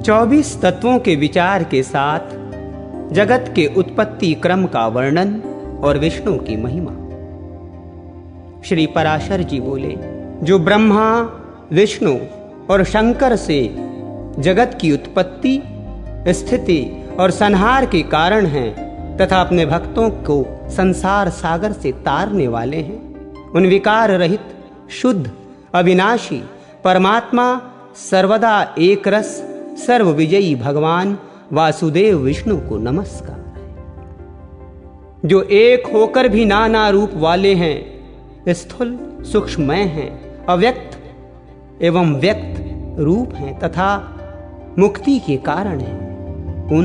24 तत्वों के विचार के साथ जगत के उत्पत्ति क्रम का वर्णन और विष्णु की महिमा। श्री पराशर जी बोले, जो ब्रह्मा, विष्णु और शंकर से जगत की उत्पत्ति, स्थिति और संहार के कारण हैं तथा अपने भक्तों को संसार सागर से तारने वाले हैं, उन विकार रहित, शुद्ध, अविनाशी परमात्मा, सर्वदा एक रस, सर्व विजयी भगवान वासुदेव विष्णु को नमस्कार है। जो एक होकर भी नाना रूप वाले हैं, स्थूल सूक्ष्ममय हैं, अव्यक्त एवं व्यक्त रूप हैं तथा मुक्ति के कारण हैं, उन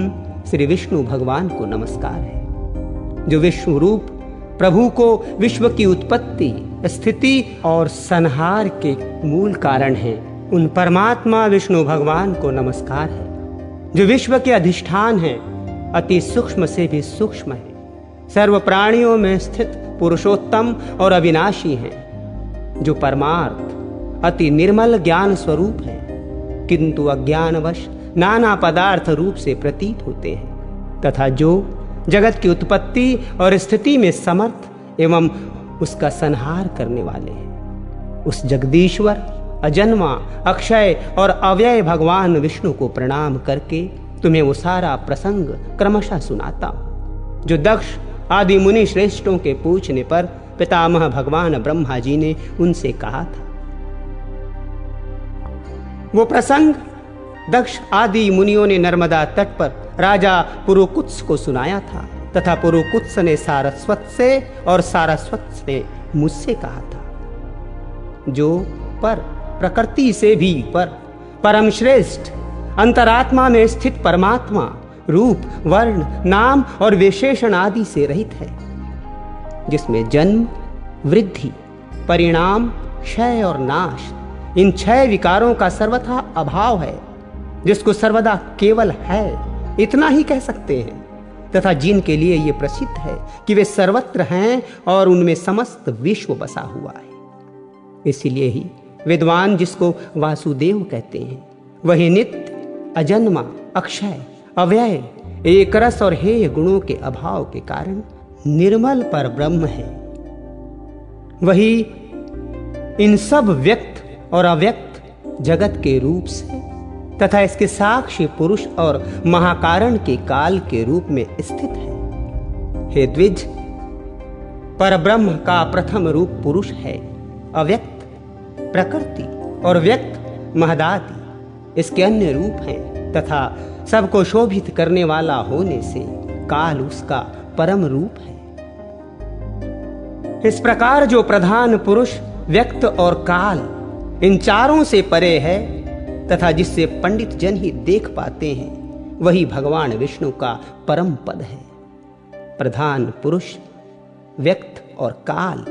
श्री विष्णु भगवान को नमस्कार है। जो विष्णु रूप प्रभु को विश्व की उत्पत्ति, स्थिति और संहार के मूल कारण हैं, उन परमात्मा विष्णु भगवान को नमस्कार है। जो विश्व के अधिष्ठान हैं, अति सूक्ष्म से भी सूक्ष्म है, सर्व प्राणियों में स्थित पुरुषोत्तम और अविनाशी हैं। जो परमार्थ अति निर्मल ज्ञान स्वरूप है, किंतु अज्ञानवश नाना पदार्थ रूप से प्रतीत होते हैं, तथा जो जगत की उत्पत्ति और स्थिति में समर्थ एवं उसका संहार करने वाले हैं, उस जगदीश्वर, अजन्मा, अक्षय और अव्यय भगवान विष्णु को प्रणाम करके तुम्हें वो सारा प्रसंग क्रमशः सुनाता हूं, जो दक्ष आदि मुनि श्रेष्ठों के पूछने पर पितामह भगवान ब्रह्मा जी ने उनसे कहा था। वो प्रसंग दक्ष आदि मुनियों ने नर्मदा तट पर राजा पुरुकुत्स को सुनाया था तथा पुरुकुत्स ने सारस्वत से और सारस्वत ने मुझसे कहा था। जो पर प्रकृति से भी पर, परम श्रेष्ठ, अंतरात्मा में स्थित परमात्मा रूप, वर्ण, नाम और विशेषण आदि से रहित है, जिसमें जन्म, वृद्धि, परिणाम, क्षय और नाश, इन 6 विकारों का सर्वथा अभाव है, जिसको सर्वदा केवल है इतना ही कह सकते हैं, तथा जिनके लिए ये प्रसिद्ध है कि वे सर्वत्र हैं और उनमें समस्त विश्व बसा हुआ है। इसीलिए ही विद्वान जिसको वासुदेव कहते हैं, वही नित्य, अजन्मा, अक्षय, अव्यय, एक रस और हेय गुणों के अभाव के कारण निर्मल पर ब्रह्म है। वही इन सब व्यक्त और अव्यक्त जगत के रूप से तथा इसके साक्षी पुरुष और महाकारण के काल के रूप में स्थित है। हे द्विज, परब्रह्म का प्रथम रूप पुरुष है, अव्यक्त प्रकृति और व्यक्त महदादि इसके अन्य रूप हैं तथा सबको शोभित करने वाला होने से काल उसका परम रूप है। इस प्रकार जो प्रधान पुरुष, व्यक्त और काल इन चारों से परे है तथा जिससे पंडित जन ही देख पाते हैं, वही भगवान विष्णु का परम पद है। प्रधान पुरुष, व्यक्त और काल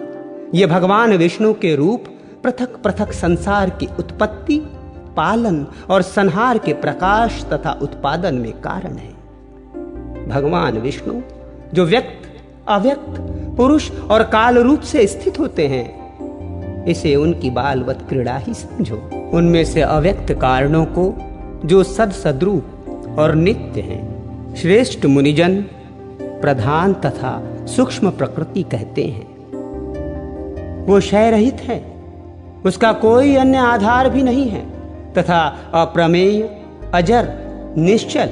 ये भगवान विष्णु के रूप पृथक पृथक संसार की उत्पत्ति, पालन और संहार के प्रकाश तथा उत्पादन में कारण है। भगवान विष्णु जो व्यक्त, अव्यक्त, पुरुष और काल रूप से स्थित होते हैं, इसे उनकी बालवत क्रीड़ा ही समझो। उनमें से अव्यक्त कारणों को जो सद्रूप और नित्य हैं, श्रेष्ठ मुनिजन प्रधान तथा सूक्ष्म प्रकृति कहते हैं। वो क्षय रहित है, उसका कोई अन्य आधार भी नहीं है तथा अप्रमेय, अजर, निश्चल,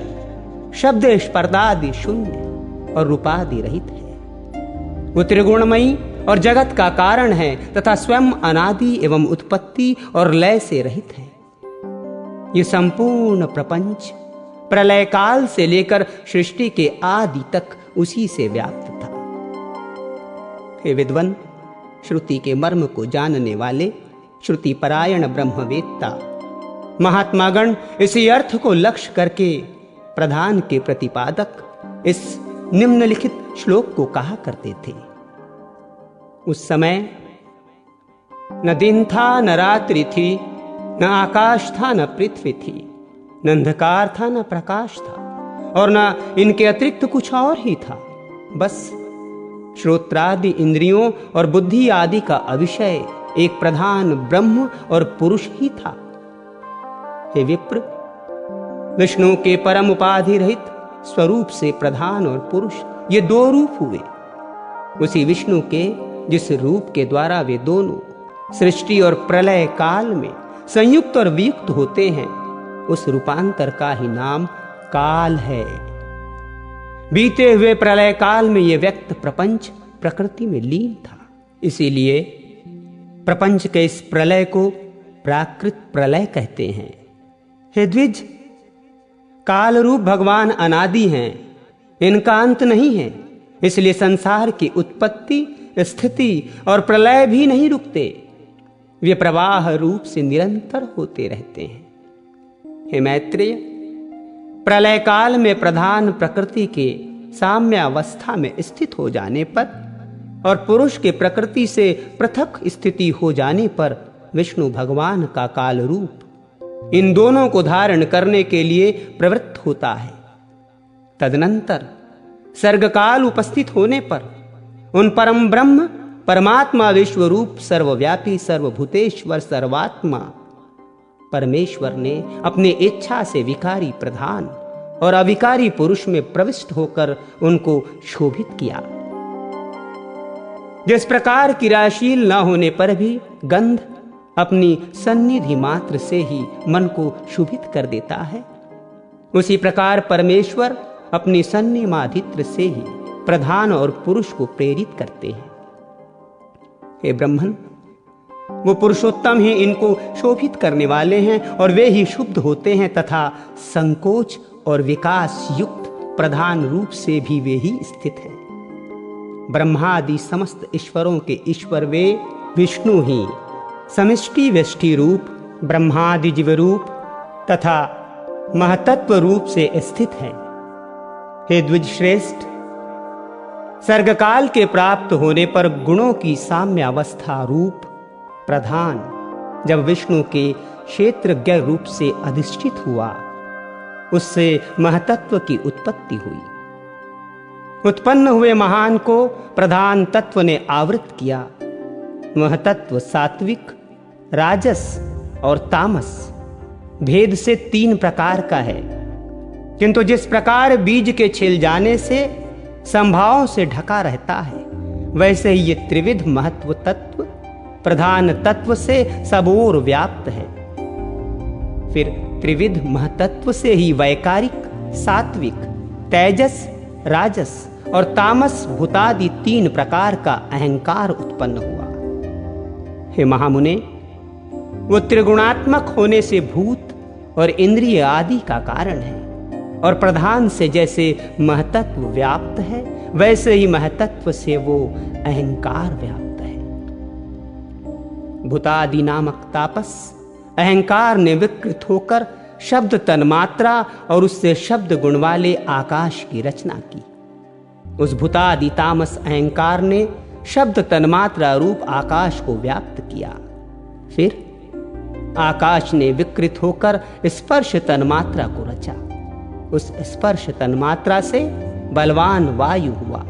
शब्द स्पर्धादि शून्य और रूपादि रहित है। वो त्रिगुणमयी और जगत का कारण है तथा स्वयं अनादि एवं उत्पत्ति और लय से रहित है। ये संपूर्ण प्रपंच प्रलय काल से लेकर सृष्टि के आदि तक उसी से व्याप्त था। हे विद्वन, श्रुति के मर्म को जानने वाले श्रुति परायण ब्रह्मवेत्ता महात्मागण इसी अर्थ को लक्ष्य करके प्रधान के प्रतिपादक इस निम्नलिखित श्लोक को कहा करते थे। उस समय न दिन था न रात्रि थी, न आकाश था न पृथ्वी थी, न अंधकार था न प्रकाश था और न इनके अतिरिक्त कुछ और ही था। बस श्रोत्रादि इंद्रियों और बुद्धि आदि का अविषय एक प्रधान ब्रह्म और पुरुष ही था। हे विप्र, विष्णु के परम उपाधि रहित स्वरूप से प्रधान और पुरुष ये दो रूप हुए। उसी विष्णु के जिस रूप के द्वारा वे दोनों सृष्टि और प्रलय काल में संयुक्त और वियुक्त होते हैं, उस रूपांतर का ही नाम काल है। बीते हुए प्रलय काल में यह व्यक्त प्रपंच प्रकृति में लीन था। इसीलिए प्रपंच के इस प्रलय को प्राकृत प्रलय कहते हैं। हे द्विज, काल रूप भगवान अनादि हैं, इनका अंत नहीं है। इसलिए संसार की उत्पत्ति, स्थिति और प्रलय भी नहीं रुकते, वे प्रवाह रूप से निरंतर होते रहते हैं। हे मैत्रेय, प्रलय काल में प्रधान प्रकृति के साम्यावस्था में स्थित हो जाने पर और पुरुष के प्रकृति से पृथक स्थिति हो जाने पर विष्णु भगवान का काल रूप इन दोनों को धारण करने के लिए प्रवृत्त होता है। तदनंतर सर्गकाल उपस्थित होने पर उन परम ब्रह्म परमात्मा विश्वरूप सर्वव्यापी सर्वभूतेश्वर सर्वात्मा परमेश्वर ने अपनी इच्छा से विकारी प्रधान और अविकारी पुरुष में प्रविष्ट होकर उनको शोभित किया। जिस प्रकार क्रियाशील न होने पर भी गंध अपनी सन्निधि मात्र से ही मन को शुभित कर देता है, उसी प्रकार परमेश्वर अपनी सन्निमाधित्र से ही प्रधान और पुरुष को प्रेरित करते हैं। हे ब्रह्मन, वो पुरुषोत्तम ही इनको शोभित करने वाले हैं और वे ही शुद्ध होते हैं तथा संकोच और विकास युक्त प्रधान रूप से भी वे ही स्थित हैं। ब्रह्मादि समस्त ईश्वरों के ईश्वर वे विष्णु ही समष्टि व्यष्टि रूप ब्रह्मादि जीव रूप तथा महतत्व रूप से स्थित हैं। हे द्विज श्रेष्ठ, सर्गकाल के प्राप्त होने पर गुणों की साम्यावस्था रूप प्रधान जब विष्णु के क्षेत्रज्ञ रूप से अधिष्ठित हुआ, उससे महतत्व की उत्पत्ति हुई। उत्पन्न हुए महान को प्रधान तत्व ने आवृत किया। महतत्व सात्विक, राजस और तामस भेद से 3 प्रकार का है, किंतु जिस प्रकार बीज के छिल जाने से संभावों से ढका रहता है, वैसे ही ये त्रिविध महत्व तत्व प्रधान तत्व से सबोर व्याप्त है। फिर त्रिविध महतत्व से ही वैकारिक, सात्विक, तेजस, राजस और तामस भूतादि 3 प्रकार का अहंकार उत्पन्न हुआ। हे महामुने, वो त्रिगुणात्मक होने से भूत और इंद्रिय आदि का कारण है और प्रधान से जैसे महतत्व व्याप्त है, वैसे ही महतत्व से वो अहंकार व्याप्त है। भूतादि नामक तापस अहंकार ने विकृत होकर शब्द तन्मात्रा और उससे शब्द गुण वाले आकाश की रचना की। उस भूतादि तामस अहंकार ने शब्द तन्मात्रा रूप आकाश को व्याप्त किया। फिर आकाश ने विकृत होकर स्पर्श तन्मात्रा को रचा। उस स्पर्श तन्मात्रा से बलवान वायु हुआ,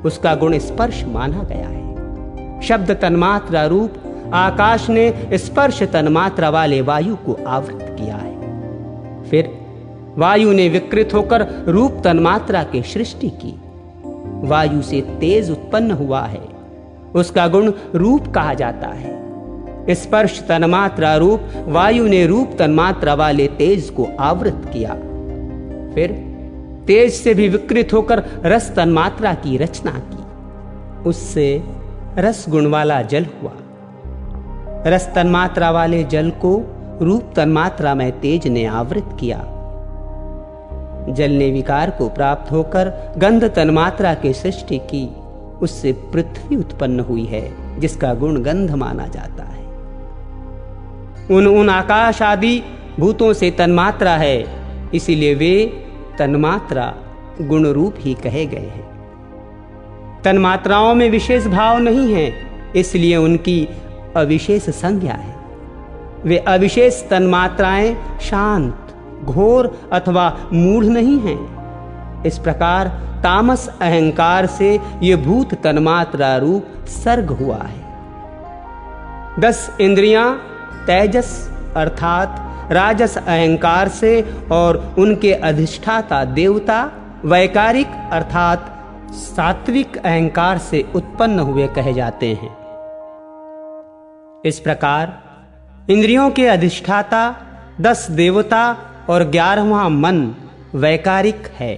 उसका गुण स्पर्श माना गया है। शब्द तन्मात्रा रूप आकाश ने स्पर्श तन्मात्रा वाले वायु को आवृत किया है। फिर वायु ने विकृत होकर रूप तन्मात्रा की सृष्टि की। वायु से तेज उत्पन्न हुआ है, उसका गुण रूप कहा जाता है। स्पर्श तन्मात्रा रूप वायु ने रूप तन्मात्रा वाले तेज को आवृत किया। फिर तेज से भी विकृत होकर रस तन्मात्रा की रचना की, उससे रस गुण वाला जल हुआ। रस तन्मात्रा वाले जल को रूप तन्मात्रा में तेज ने आवृत किया। जल ने विकार को प्राप्त होकर गंध तन्मात्रा की सृष्टि की, उससे पृथ्वी उत्पन्न हुई है, जिसका गुण गंध माना जाता है। उन आकाश आदि भूतों से तन्मात्रा है, इसीलिए वे तन्मात्रा गुण रूप ही कहे गए हैं। तन्मात्राओं में विशेष भाव नहीं है, इसलिए उनकी अविशेष संज्ञा है। वे अविशेष तन्मात्राएं शांत, घोर अथवा मूढ़ नहीं हैं। इस प्रकार तामस अहंकार से ये भूत तन्मात्रा रूप सर्ग हुआ है। 10 इंद्रियां तेजस अर्थात राजस अहंकार से और उनके अधिष्ठाता देवता वैकारिक अर्थात सात्विक अहंकार से उत्पन्न हुए कहे जाते हैं। इस प्रकार इंद्रियों के अधिष्ठाता 10 देवता और 11वां मन वैकारिक है।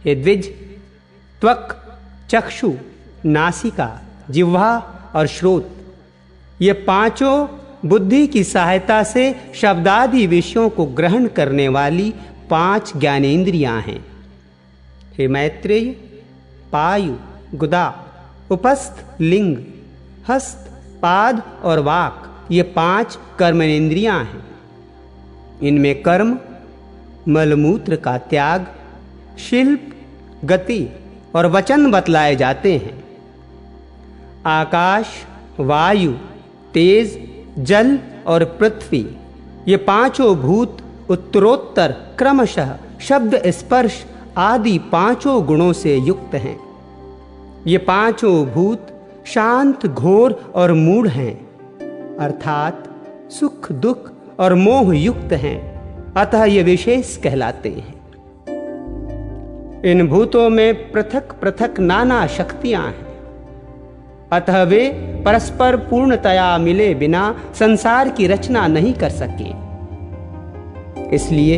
ये द्विज त्वक, चक्षु, नासिका, जिह्वा और श्रोत, ये पांचों बुद्धि की सहायता से शब्दादि विषयों को ग्रहण करने वाली 5 ज्ञानेंद्रियां हैं। हे मैत्रेय, पायु, गुदा, उपस्थ, लिंग, हस्त, पाद और वाक, ये 5 कर्मेंद्रियां हैं। इनमें कर्म, मलमूत्र का त्याग, शिल्प, गति और वचन बतलाए जाते हैं। आकाश, वायु, तेज, जल और पृथ्वी, ये 5 भूत उत्तरोत्तर क्रमशः शब्द, स्पर्श आदि 5 गुणों से युक्त हैं। ये 5 भूत शांत, घोर और मूढ़ हैं, अर्थात सुख, दुख और मोह युक्त हैं, अतः ये विशेष कहलाते हैं। इन भूतों में पृथक पृथक नाना शक्तियां हैं, अतः वे परस्पर पूर्णतया मिले बिना संसार की रचना नहीं कर सके। इसलिए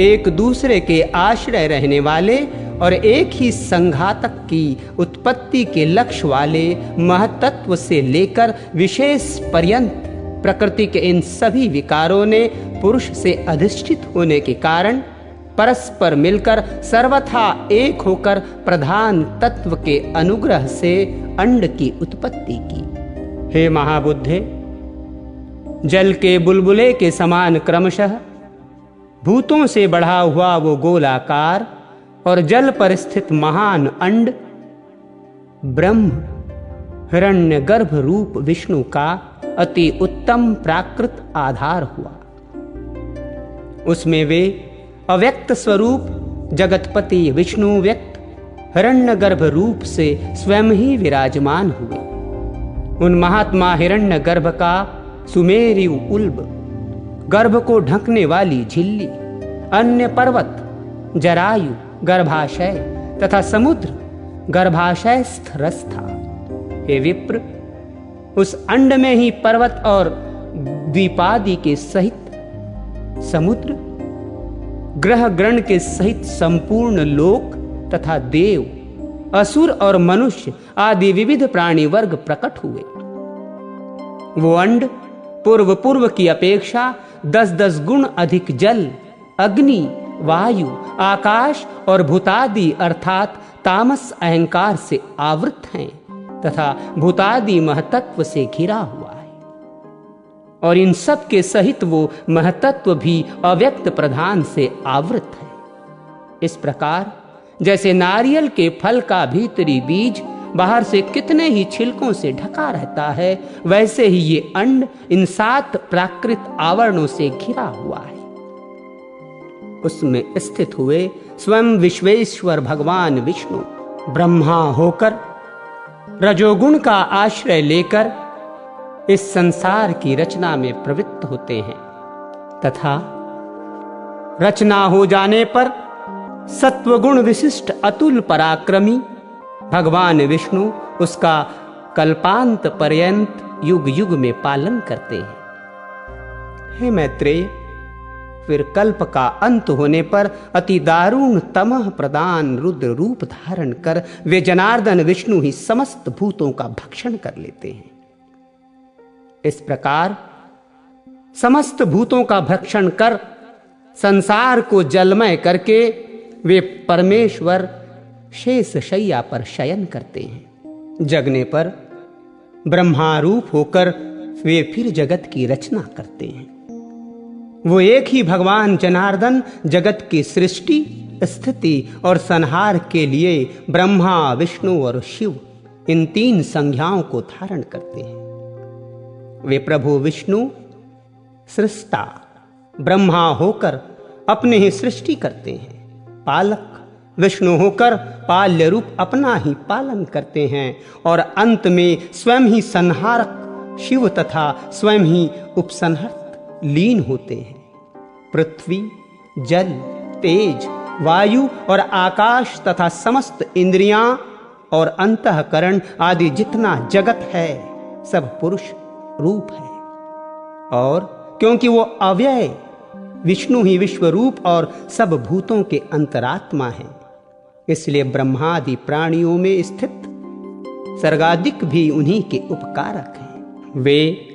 एक दूसरे के आश्रय रहने वाले और एक ही संघातक की उत्पत्ति के लक्ष्य वाले महत्त्व से लेकर विशेष पर्यंत प्रकृति के इन सभी विकारों ने पुरुष से अधिष्ठित होने के कारण परस्पर मिलकर सर्वथा एक होकर प्रधान तत्व के अनुग्रह से अंड की उत्पत्ति की। हे महाबुद्धे, जल के बुलबुले के समान क्रमशः भूतों से बढ़ा हुआ वो गोलाकार और जल पर स्थित महान अंड ब्रह्म हिरण्यगर्भ रूप विष्णु का अति उत्तम प्राकृत आधार हुआ। उसमें वे अव्यक्त स्वरूप जगतपति विष्णु व्यक्त हिरण्यगर्भ रूप से स्वयं ही विराजमान हुए। उन महात्मा हिरण्यगर्भ का सुमेरु उल्ब, गर्भ को ढकने वाली झिल्ली, अन्य पर्वत जरायु गर्भाशय तथा समुद्र गर्भाशयस्थ रस था। हे विप्र, उस अंड में ही पर्वत और द्वीपादि के सहित समुद्र, ग्रह ग्रहण के सहित संपूर्ण लोक तथा देव, असुर और मनुष्य आदि विविध प्राणी वर्ग प्रकट हुए। वो अंड पूर्व की अपेक्षा 10-10 गुण अधिक जल, अग्नि, वायु, आकाश और भूतादि अर्थात तामस अहंकार से आवृत हैं तथा भूतादि महतत्व से घिरा हुआ है। और इन सब के सहित वो महतत्व भी अव्यक्त प्रधान से आवृत है। इस प्रकार जैसे नारियल के फल का भीतरी बीज बाहर से कितने ही छिलकों से ढका रहता है, वैसे ही ये अंड इन 7 प्राकृत आवरणों से घिरा हुआ है। उसमें स्थित हुए स्वयं विश्वेश्वर भगवान विष्णु ब्रह्मा होकर रजोगुण का आश्रय लेकर इस संसार की रचना में प्रवृत्त होते हैं तथा रचना हो जाने पर सत्वगुण विशिष्ट अतुल पराक्रमी भगवान विष्णु उसका कल्पांत पर्यंत युग युग में पालन करते हैं। हे मैत्रेय, फिर कल्प का अंत होने पर अति दारुण तमह प्रदान रुद्र रूप धारण कर वे जनार्दन विष्णु ही समस्त भूतों का भक्षण कर लेते हैं। इस प्रकार समस्त भूतों का भक्षण कर संसार को जलमय करके वे परमेश्वर शेष शैया पर शयन करते हैं। जगने पर ब्रह्मारूप होकर वे फिर जगत की रचना करते हैं। वो एक ही भगवान जनार्दन जगत की सृष्टि, स्थिति और संहार के लिए ब्रह्मा, विष्णु और शिव इन 3 संज्ञाओं को धारण करते हैं। वे प्रभु विष्णु सृष्टा ब्रह्मा होकर अपने ही सृष्टि करते हैं, पालक विष्णु होकर पाल्य रूप अपना ही पालन करते हैं और अंत में स्वयं ही संहारक शिव तथा स्वयं ही उपसंहर्त लीन होते हैं। पृथ्वी, जल, तेज, वायु और आकाश तथा समस्त इंद्रियां और अंतःकरण आदि जितना जगत है सब पुरुष रूप है। और क्योंकि वो अव्यय विष्णु ही विश्व रूप और सब भूतों के अंतरात्मा है, इसलिए ब्रह्मादि प्राणियों में स्थित सर्गादिक भी उन्हीं के उपकारक हैं। वे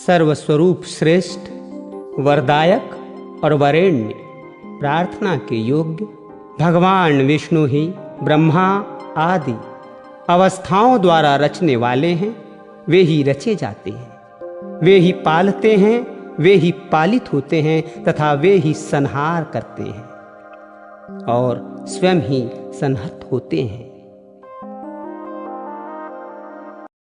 सर्वस्वरूप श्रेष्ठ, वरदायक और वरेण्य, प्रार्थना के योग्य भगवान विष्णु ही ब्रह्मा आदि अवस्थाओं द्वारा रचने वाले हैं। वे ही रचे जाते हैं, वे ही पालते हैं, वे ही पालित होते हैं तथा वे ही संहार करते हैं और स्वयं ही संहत होते हैं।